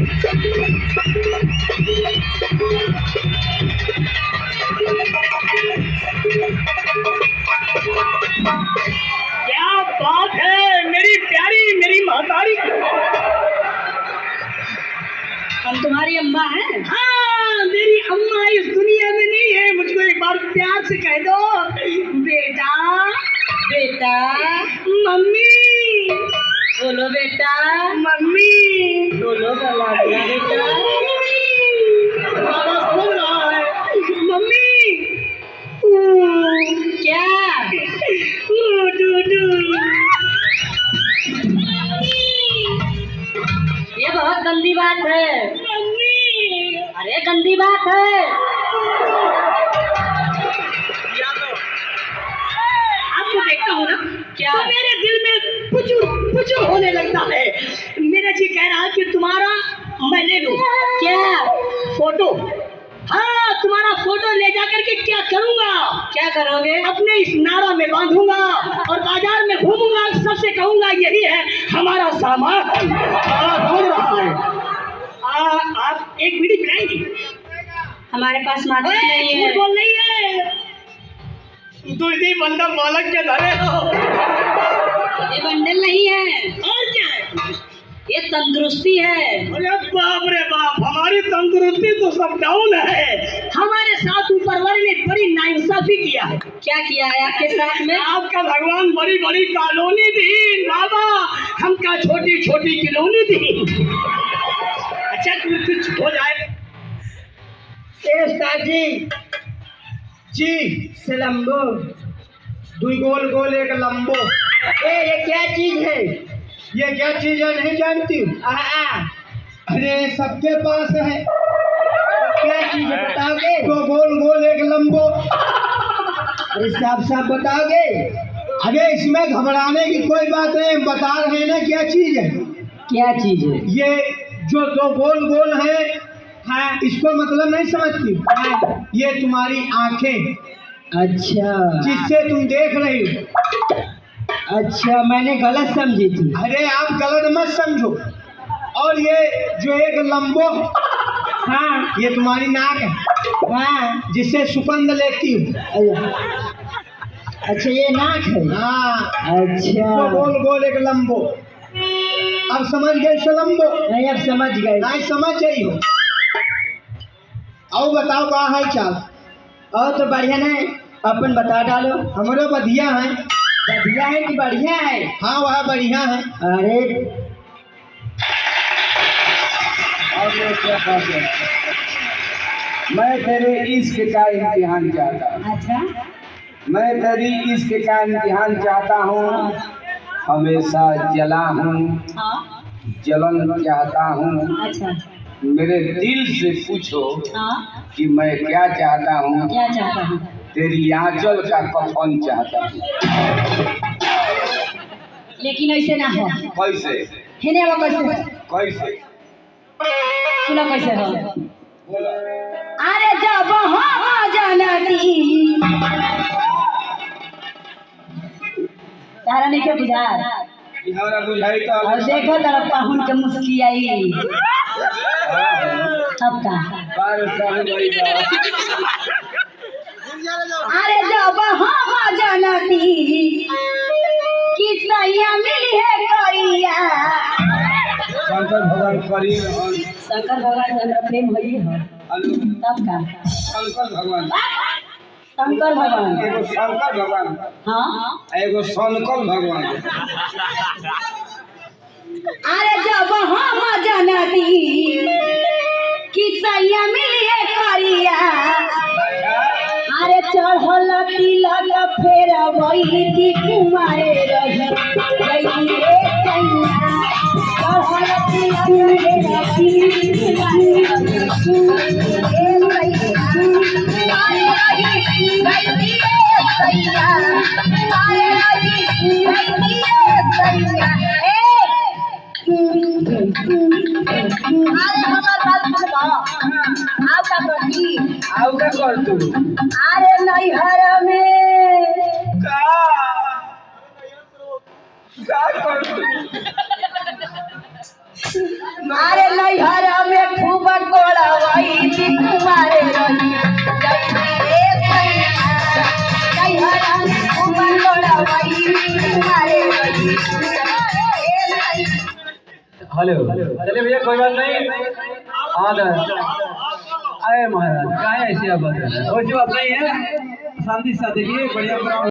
क्या बात है मेरी प्यारी, मेरी महतारी। हम तुम्हारी अम्मा हैं। हाँ, मेरी अम्मा इस दुनिया में नहीं है। मुझको एक बार प्यार से कह दो बेटा। बेटा मम्मी बोलो, बेटा मम्मी बोलो, गला बेटा। बाबा सुन रहा है। मम्मी क्या ये बहुत गंदी बात है। मम्मी अरे गंदी बात है। आपको देखता हूँ ना, क्या? तो मेरे दिल में पुचू होने लगता है। मेरा जी कह रहा है कि तुम्हारा मैं ले लूं। क्या फोटो? हाँ, तुम्हारा फोटो ले जाकर के क्या करूँगा? क्या करोगे? अपने इस नारा में बांधूंगा और बाजार में घूमूंगा, सबसे कहूंगा यही है हमारा सामान। समझ रहा है? आप एक बीड़ी पिलाएंगी? हमारे पास माचिस नहीं है। झूठ बोल रही है। दूसरी बंदा मालक के धरे हो। ये बंडल नहीं है, और क्या है? ये तंदुरुस्ती है। अरे बाप रे बाप, हमारी तंदुरुस्ती तो सब डाउन है। हमारे साथ ऊपर वाले ने बड़ी नाइंसाफी किया है। क्या किया है आपके साथ में? आपका भगवान बड़ी बड़ी कॉलोनी दी बाबा, हमका छोटी छोटी कॉलोनी दी। अच्छा कुछ हो जाए। जी सिलम्बो, दुई गोल गोल एक लंबो। ये क्या चीज है? ये क्या चीज है नहीं जानती? अरे सबके पास है। क्या चीज है बताओगे? दो गोल गोल एक लंबो। अरे साफ साफ बताओगे? अरे इसमें घबराने की कोई बात नहीं, बता रहे हैं ना क्या चीज है। क्या चीज है? ये जो दो गोल गोल है, हाँ, इसको मतलब नहीं समझती? हाँ, ये तुम्हारी आंखें, अच्छा जिससे तुम देख रही हो। अच्छा, मैंने गलत समझी थी। अरे आप गलत मत समझो। और ये जो एक लंबो, हाँ, ये तुम्हारी नाक है, हाँ, जिससे सुगंध लेती हूँ। अच्छा ये नाक है। हाँ, अच्छा दो गोल गोल एक लंबो। अब समझ गए लंबो? नहीं, अब समझ गए। नहीं समझ गई हो? और बताओ कहाँ है चाल? और तो बढ़िया नहीं, अपन बता डालो। हमारे बढ़िया है। बढ़िया है कि बढ़िया है? हाँ वह बढ़िया है। अरे और क्या बात है? मैं तेरे इश्क का इम्तिहान चाहता हूँ। अच्छा मैं तेरी इश्क का इम्तिहान चाहता हूँ। हमेशा जला हूँ, हाँ जलन चाहता हूँ। अच्छा मेरे दिल से पूछो हाँ, कि मैं क्या चाहता हूँ। क्या चाहता हूँ? तेरी आंचल का कफन चाहता हूँ। लेकिन ऐसे ना हो। कैसे? हिने वो कैसे? कैसे? सुनो कैसे हो। बोला। अरे जब हम जानती तारा नहीं के बुझा इहरा बुझाई तो और देखो तरफ पाहुन के मुस्की आई तब का। बार साहब भाई बा। अरे जब हम जानती कि सैया मिली है कोइया। शंकर भगवान करीम हन। शंकर भगवान से हमरा प्रेम होई है तब का। शंकर भगवान, शंकर भगवान, एगो शंकर भगवान, हाँ। एगो शंकर भगवान। अरे जब हम जानती कि सैया मिली है कोइया। अरे चढ़ल तिलक फेर वही थी कुमारे रही गई रे सैया। चढ़ल तिलक फेर वही थी कुमारे आउ का कर तू? अरे नैहर में का कर तू? अरे नैहर हेलो चलिए भैया कोई बात नहीं। हाँ अरे महाराज क्या है ऐसी आप बात वैसी बात नहीं है, शांति से देखिए बढ़िया।